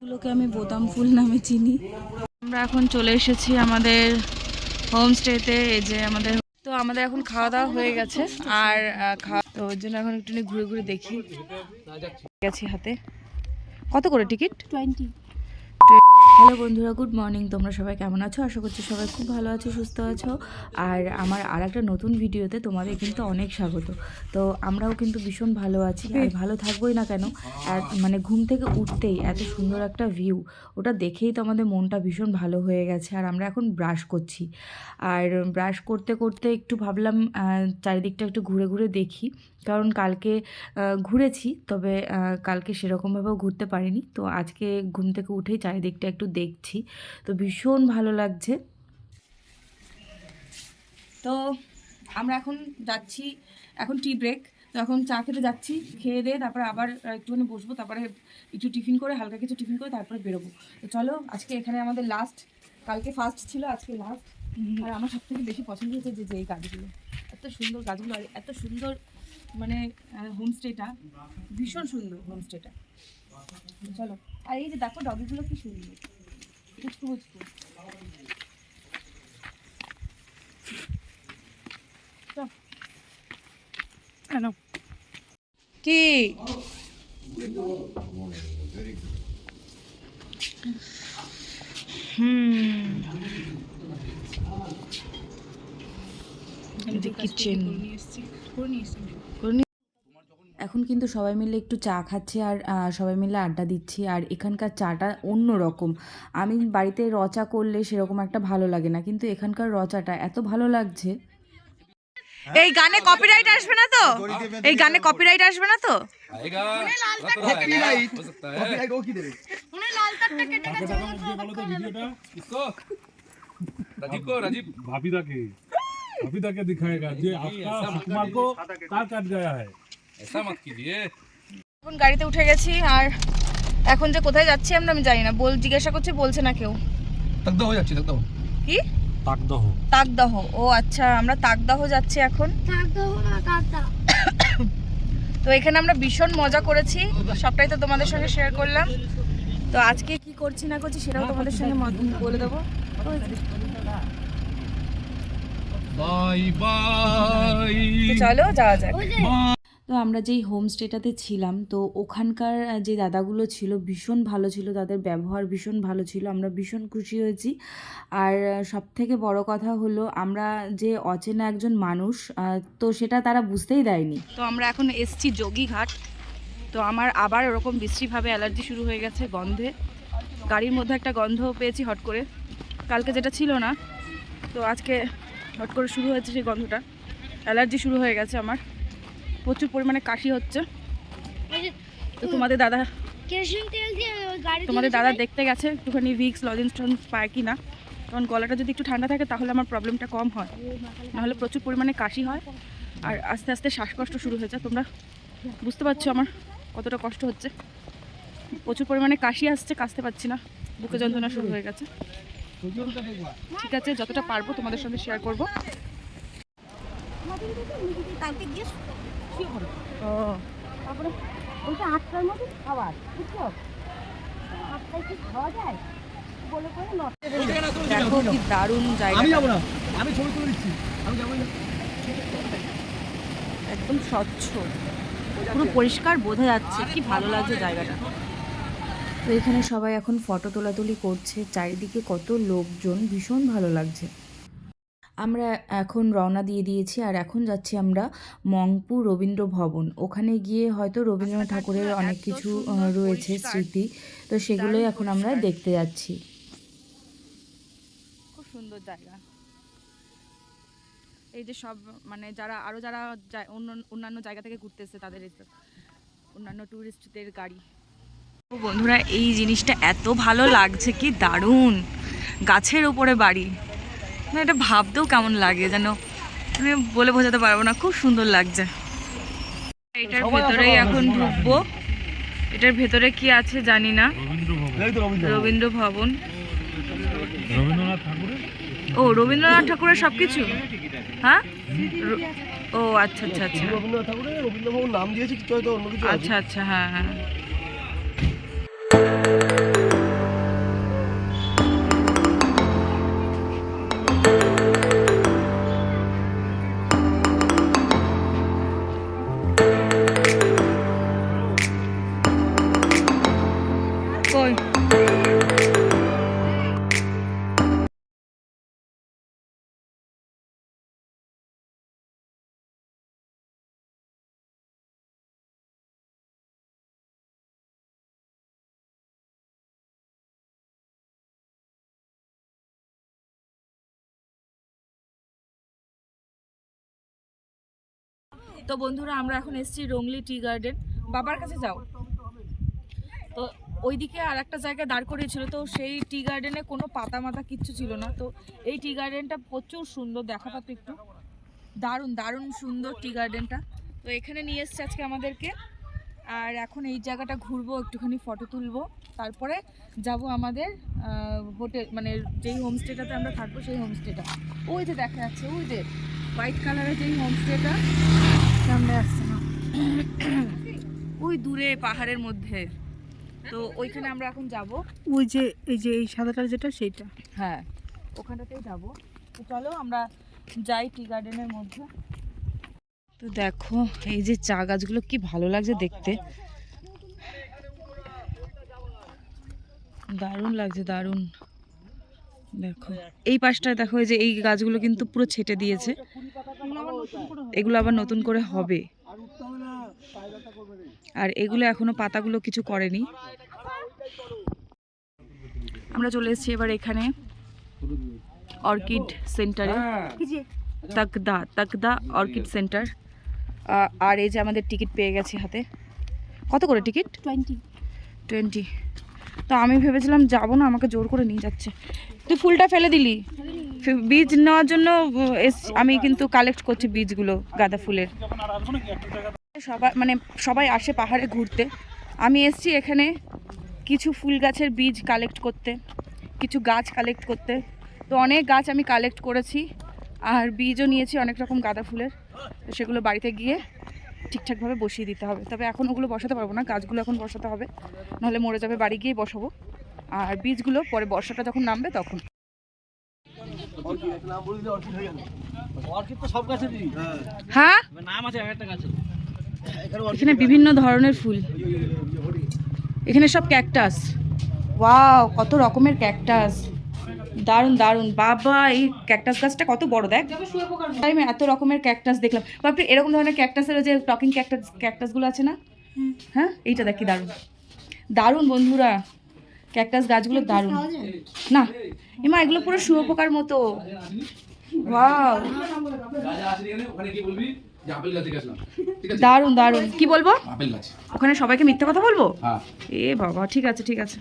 এগুলোকে আমি বোতাম ফুল নামে চিনি। আমরা এখন চলে এসেছি আমাদের হোমস্টেতে। এই যে আমাদের এখন খাওয়া দাওয়া হয়ে গেছে, আর তো ওর জন্য এখন একটু ঘুরে ঘুরে দেখি। গেছি হাতে কত করে টিকিট? 20। হ্যালো বন্ধুরা, গুড মর্নিং। তোমরা সবাই কেমন আছো? আশা করছি সবাই খুব ভালো আছো, সুস্থ আছো। আর আমার আর একটা নতুন ভিডিওতে তোমাদের কিন্তু অনেক স্বাগত। তো আমরাও কিন্তু ভীষণ ভালো আছি, আর ভালো থাকবোই না কেন। মানে ঘুম থেকে উঠতেই এত সুন্দর একটা ভিউ, ওটা দেখেই তো আমাদের মনটা ভীষণ ভালো হয়ে গেছে। আর আমরা এখন ব্রাশ করছি, আর ব্রাশ করতে করতে একটু ভাবলাম চারিদিকটা একটু ঘুরে ঘুরে দেখি। কারণ কালকে ঘুরেছি, তবে কালকে সেরকমভাবেও ঘুরতে পারিনি। তো আজকে ঘুম থেকে উঠেই চারিদিকটা একটু দেখছি, তো ভীষণ ভালো লাগছে। তো আমরা এখন যাচ্ছি, এখন টি ব্রেক। তো এখন চা খেতে যাচ্ছি, খেয়ে দিয়ে তারপরে আবার একটুখানি বসবো, তারপরে একটু টিফিন করে, হালকা কিছু টিফিন করে তারপরে বেরোবো। তো চলো, আজকে এখানে আমাদের লাস্ট, কালকে ফার্স্ট ছিল, আজকে লাস্ট। আর আমার সব থেকে বেশি পছন্দ হয়েছে যে এই গাছগুলো, এত সুন্দর গাছগুলো, আর এত সুন্দর মানে হোমস্টেটা, ভীষণ সুন্দর হোমস্টেটা। চলো, আর এই যে দেখো ডগিগুলো কি সুন্দর, পুচকু পুচকু। কি কিচেন এখন কিন্তু সবাই মিলে একটু চা খাচ্ছে, আর সবাই মিলে আড্ডা দিচ্ছি। আর এখানকার চাটা অন্য রকম। আমি বাড়িতে র চা করলে সেরকম একটা ভালো লাগে না, কিন্তু এখানকার র চাটা এত ভালো লাগছে। এই গানে কপিরাইট আসবে না তো? এই গানে কপিরাইট আসবে না তো? राजीव भाभी के दिखाएगा जे आपका सुकुमार को कार काट गया है, ऐसा मत कीजिए। এখন গাড়িতে উঠে গেছি, আর এখন যে কোথায় যাচ্ছি আমরা আমি জানি না। জিজ্ঞাসা করছি, বলছে না কেউ। তাকদহ যাচ্ছি। তাকদহ কি? তাকদহ। তাকদহ, ও আচ্ছা, আমরা তাকদহ যাচ্ছি এখন। তাকদহ না কাকদা। তো এখানে আমরা ভীষণ মজা করেছি, সবটাই তো তোমাদের সঙ্গে শেয়ার করলাম। তো আজকে কি করছি না করছি সেটাও তোমাদের সঙ্গে বলে দেবো। বাই বাই, চলো যাওয়া যাক। তো আমরা যেই হোমস্টেটাতে ছিলাম, তো ওখানকার যে দাদাগুলো ছিল ভীষণ ভালো ছিল, তাদের ব্যবহার ভীষণ ভালো ছিল, আমরা ভীষণ খুশি হয়েছি। আর সবথেকে বড় কথা হলো, আমরা যে অচেনা একজন মানুষ, তো সেটা তারা বুঝতেই দেয়নি। তো আমরা এখন এসছি যোগীঘাট। তো আমার আবার ওরকম বিশ্রীভাবে অ্যালার্জি শুরু হয়ে গেছে গন্ধে। গাড়ির মধ্যে একটা গন্ধ পেয়েছি হট করে, কালকে যেটা ছিল না, তো আজকে হট করে শুরু হয়েছে সেই গন্ধটা। অ্যালার্জি শুরু হয়ে গেছে আমার, প্রচুর পরিমাণে কাশি হচ্ছে। তো তোমাদের দাদা দেখতে গেছে একটুখানি ভিক্স লজেন্স পায় কি না, কারণ গলাটা যদি একটু ঠান্ডা থাকে তাহলে আমার প্রবলেমটা কম হয়, নাহলে প্রচুর পরিমাণে কাশি হয়, আর আস্তে আস্তে শ্বাসকষ্ট শুরু হয়েছে। তোমরা বুঝতে পারছো আমার কতটা কষ্ট হচ্ছে, প্রচুর পরিমাণে কাশি আসছে, কাশতে পারছি না, বুকে যন্ত্রণা শুরু হয়ে গেছে। ঠিক আছে, যতটা পারবো তোমাদের সঙ্গে শেয়ার করবো। তারপরে ওইটা 8টার মধ্যে খাবার, বুঝছো? 8টায় কি খাওয়া যায় বলে করে দেখো কি দারুণ জায়গা। আমি যাব না, আমি ছবি তুলে দিচ্ছি, আমি যাব না। একদম স্বচ্ছ, পুরো পরিষ্কার বোঝা যাচ্ছে, কি ভালো লাগছে জায়গাটা। তো এখানে সবাই এখন ফটো তোলাতুলি করছে, চারিদিকে কত লোকজন, ভীষণ ভালো লাগছে। আমরা এখন রওনা দিয়ে দিয়েছি, আর এখন যাচ্ছি আমরা মংপু রবীন্দ্র ভবন। ওখানে গিয়ে হয়তো রবীন্দ্রনাথ ঠাকুরের অনেক কিছু রয়েছে স্মৃতি, তো সেগুলোই এখন আমরা দেখতে যাচ্ছি। খুব সুন্দর জায়গা। এই যে সব মানে যারা অন্যান্য জায়গা থেকে ঘুরতে এসেছে, তাদের অন্যান্য ট্যুরিস্টদের গাড়ি। বন্ধুরা, এই জিনিসটা এত ভালো লাগছে, কি দারুণ, গাছের উপরে বাড়ি, মানে এটা ভাবতেও কেমন লাগে যেন, মানে বলে বোঝাতে পারবো না, খুব সুন্দর লাগছে। এটার ভেতরেই এখন ঢুকবো, এটার ভেতরে কি আছে জানি না। রবীন্দ্র ভবন, ও রবীন্দ্রনাথ ঠাকুরের সবকিছু। হ্যাঁ, ও আচ্ছা আচ্ছা আচ্ছা, রবীন্দ্রনাথ ঠাকুরের রবীন্দ্র ভবন নাম দিয়েছে, কিছু হয়তো অন্য কিছু। আচ্ছা আচ্ছা, হ্যাঁ হ্যাঁ। তো বন্ধুরা আমরা এখন এসেছি রংলি টি গার্ডেন। বাবার কাছে যাও। তো ওইদিকে আর একটা জায়গায় দাঁড় করিয়েছিল, তো সেই টি গার্ডেনে কোনো পাতা মাতা কিচ্ছু ছিল না। তো এই টি গার্ডেনটা প্রচুর সুন্দর, দেখাটা তো একটু দারুণ দারুণ সুন্দর টি গার্ডেনটা। তো এখানে নিয়ে এসছে আজকে আমাদেরকে, আর এখন এই জায়গাটা ঘুরবো, একটুখানি ফটো তুলবো, তারপরে যাব আমাদের হোটেল, মানে যেই হোমস্টেটাতে আমরা থাকবো সেই হোমস্টেটা। ওই যে দেখা যাচ্ছে, ওই যে হোয়াইট কালারের যেই হোমস্টেটা, সামনে আসছে না, ওই দূরে পাহাড়ের মধ্যে। তো ওইখানে আমরা এখন যাব। ওই যে এই সাদাটার যেটা সেইটা, হ্যাঁ ওখানটাতেই যাব। তো চলো আমরা যাই টি গার্ডেনের মধ্যে। তো দেখো এই যে চা গাছগুলো কি ভালো লাগছে দেখতে, দারুণ লাগছে দারুণ। দেখো এই পাশটায় দেখো, এই যে এই গাছগুলো কিন্তু পুরো ছেটে দিয়েছে, এগুলো আবার নতুন করে হবে। আর এগুলো এখনো পাতাগুলো কিছু করেনি। আমরা চলে এসেছি এবার এখানে অর্কিড সেন্টারে, তাকদা অর্কিড সেন্টার। আর এই যে আমাদের টিকিট পেয়ে গেছি হাতে। কত করে টিকিট? 20। তো আমি ভেবেছিলাম যাবো না, আমাকে জোর করে নিয়ে যাচ্ছে। তুই ফুলটা ফেলে দিলি। বীজ নেওয়ার জন্য আমি কিন্তু কালেক্ট করছি বীজগুলো গাঁদা ফুলের। সবাই আসে পাহাড়ে ঘুরতে, আমি এসছি এখানে কিছু ফুল গাছের বীজ কালেক্ট করতে, কিছু গাছ কালেক্ট করতে। তো অনেক গাছ আমি কালেক্ট করেছি, আর বীজও নিয়েছি অনেক রকম গাঁদা ফুলের। তো সেগুলো বাড়িতে গিয়ে ঠিকঠাকভাবে বসিয়ে দিতে হবে। তবে এখন ওগুলো বসাতে পারবো না, গাছগুলো এখন বসাতে হবে, নাহলে মরে যাবে। বাড়ি গিয়ে বসাবো, আর বীজগুলো পরে বর্ষাটা যখন নামবে তখন। হ্যাঁ এখানে বিভিন্ন ধরনের ফুল, এখানে সব ক্যাকটাস। ওয়াও কত রকমের ক্যাকটাস, দারুণ দারুণ। বাবা এই ক্যাকটাস গাছটা কত বড়, দেখ। আমি এত রকমের ক্যাকটাস দেখলাম। বাপরে এরকম ধরনের ক্যাকটাসের যে টকিং ক্যাকটাসগুলো আছে না, হ্যাঁ এইটা দেখি, দারুণ দারুণ বন্ধুরা। ক্যাকটাস গাছগুলো দারুণ না, এমা এগুলো পুরো শুয়োপোকার মতো। ওয়াও দারুণ দারুণ। কি বলবো ওখানে সবাইকে মিথ্যা কথা বলবো? এ বাবা, ঠিক আছে ঠিক আছে।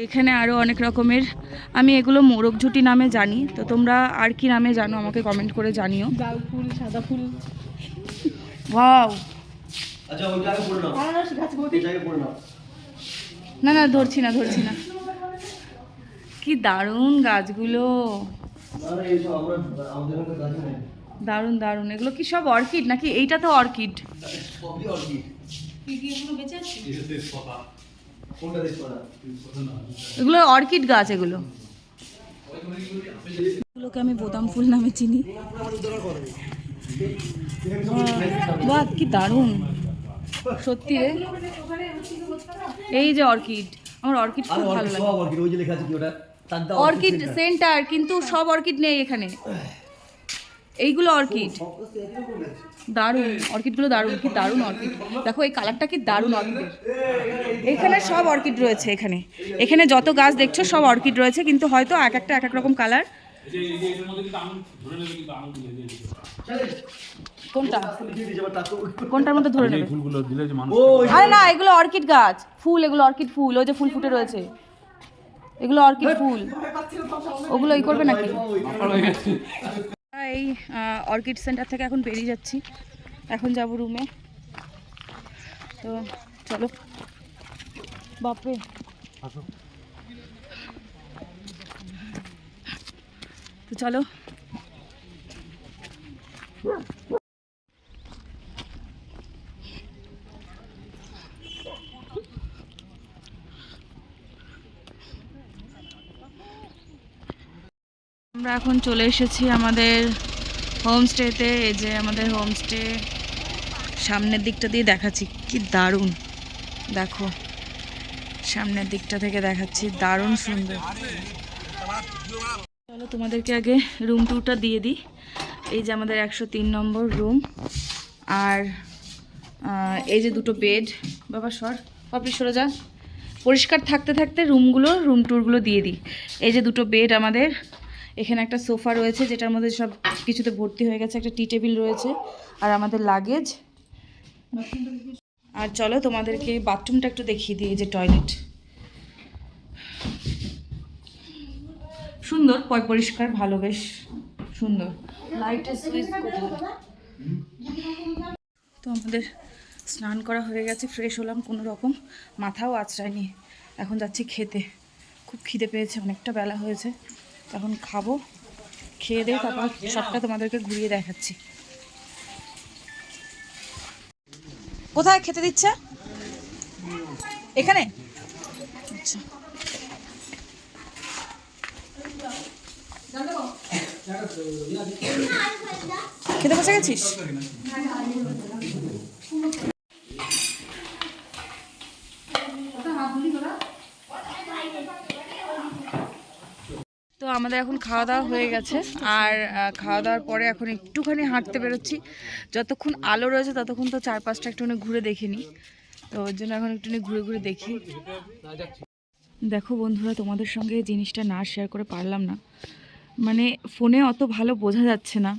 এখানে আরও অনেক রকমের, আমি এগুলো মোরগ ঝুটি নামে জানি, তো তোমরা আর কি নামে জানো আমাকে কমেন্ট করে জানিও। লাল ফুল, সাদা ফুল। ওয়াও না না, ধরছি না। কি দারুণ গাছগুলো, দারুণ দারুণ। এগুলো কি সব অর্কিড নাকি? এইটা তো অর্কিড। এগুলো অর্কিড গাছ, এগুলোকে আমি বোতাম ফুল নামে চিনি। বাহ কি দারুণ সত্যি রে। এই যে অর্কিড, আমার অর্কিড খুব ভালো লাগে। অর্কিড সেন্টার, কিন্তু সব অর্কিড নেই এখানে। এইগুলো অর্কিড দারুণ, অর্কিডগুলো দারুণ, কি দারুণ অর্কিড। দেখো এই কালারটা কি দারুণ অর্কিডের। এখানে সব অর্কিড রয়েছে, এখানে যত গাছ দেখছো সব অর্কিড রয়েছে, কিন্তু হয়তো এক একটা এক এক রকম কালার। কোনটার মধ্যে ধরে নেবে? আরে না, এগুলো অর্কিড গাছ, ফুল, এগুলো অর্কিড ফুল। ওই যে ফুল ফুটে রয়েছে, এগুলো অর্কিড ফুল। ওগুলো ই করবে নাকি? এই অর্কিড সেন্টার থেকে এখন বেরিয়ে যাচ্ছি, এখন যাব রুমে। তো চলো, বাপরে তো চলো। আমরা এখন চলে এসেছি আমাদের হোমস্টেতে। এই যে আমাদের হোমস্টে, সামনের দিকটা দিয়ে দেখাচ্ছি, কি দারুণ। দেখো সামনের দিকটা থেকে দেখাচ্ছি, দারুণ সুন্দর। চলো তোমাদেরকে আগে রুম ট্যুরটা দিয়ে দিই। এই যে আমাদের 103 নম্বর রুম, আর এই যে দুটো বেড। বাবা সর, পাপড়ি সরে যা। পরিষ্কার থাকতে থাকতে রুম ট্যুরগুলো দিয়ে দিই। এই যে দুটো বেড আমাদের, এখানে একটা সোফা রয়েছে যেটার মধ্যে সব কিছুতে ভর্তি হয়ে গেছে, একটা টি টেবিল রয়েছে আর আমাদের লাগেজ। আর চলো তোমাদেরকে বাথরুমটা একটু দেখিয়ে দিই, এই যে টয়লেট, সুন্দর, পরিষ্কার, ভালো, বেশ সুন্দর। লাইটের সুইচ কোথায়? তো আমাদের স্নান করা হয়ে গেছে, ফ্রেশ হলাম কোনো রকম, মাথাও আঁচড়ায়নি। এখন যাচ্ছি খেতে, খুব খিদে পেয়েছে, অনেকটা বেলা হয়েছে, এখন খাবো, খেয়ে দিয়ে তারপর সবটা তোমাদেরকে ঘুরিয়ে দেখাচ্ছি। কোথায় খেতে দিচ্ছে? এখানে? আচ্ছা, খেতে বসে গেছিস? তো আমাদের এখন খাওয়া দাওয়া হয়ে গেছে, আর খাওয়া দাওয়ার পরে এখন একটুখানি হাঁটতে বেরোচ্ছি। যতক্ষণ আলো রয়েছে ততক্ষণ তো চারপাশটা একটুখানি ঘুরে দেখে নিই, তো ওর জন্য এখন একটুখানি ঘুরে ঘুরে দেখি। দেখো বন্ধুরা, তোমাদের সঙ্গে এই জিনিসটা না শেয়ার করে পারলাম না, মানে ফোনে অত ভালো বোঝা যাচ্ছে না,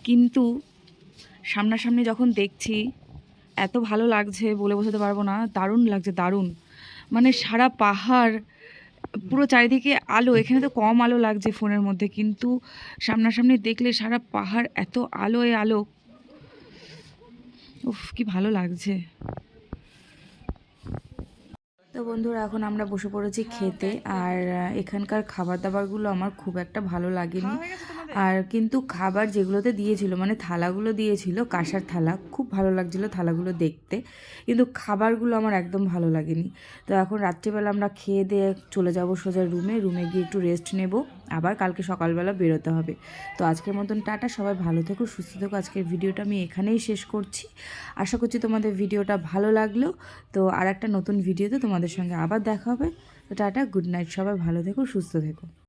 কিন্তু সামনাসামনি যখন দেখছি এত ভালো লাগছে, বলে বোঝাতে পারবো না, দারুণ লাগছে, দারুণ। মানে সারা পাহাড়, পুরো চারিদিকে আলো, এখানে তো কম আলো লাগছে ফোনের মধ্যে, কিন্তু সামনাসামনি দেখলে সারা পাহাড় এত আলোয় আলো, উফ কি ভালো লাগছে। তো বন্ধুরা, এখন আমরা বসে পড়েছি খেতে, আর এখানকার খাবার দাবারগুলো আমার খুব একটা ভালো লাগেনি, আর কিন্তু খাবার যেগুলোতে দিয়েছিল, মানে থালাগুলো দিয়েছিল, কাঁসার থালা, খুব ভালো লাগছিলো থালাগুলো দেখতে, কিন্তু খাবারগুলো আমার একদম ভালো লাগেনি। তো এখন রাত্রিবেলা আমরা খেয়ে দিয়ে চলে যাব সোজা রুমে গিয়ে একটু রেস্ট নেব, আবার কালকে সকালবেলা বেরোতে হবে। তো আজকের মতন টাটা, সবাই ভালো থেকো, সুস্থ থেকো। আজকের ভিডিওটা আমি এখানেই শেষ করছি, আশা করছি তোমাদের ভিডিওটা ভালো লাগলো। তো আর একটা নতুন ভিডিওতে তোমাদের সঙ্গে আবার দেখা হবে। তো টাটা, গুড নাইট, সবাই ভালো থেকো, সুস্থ থেকো।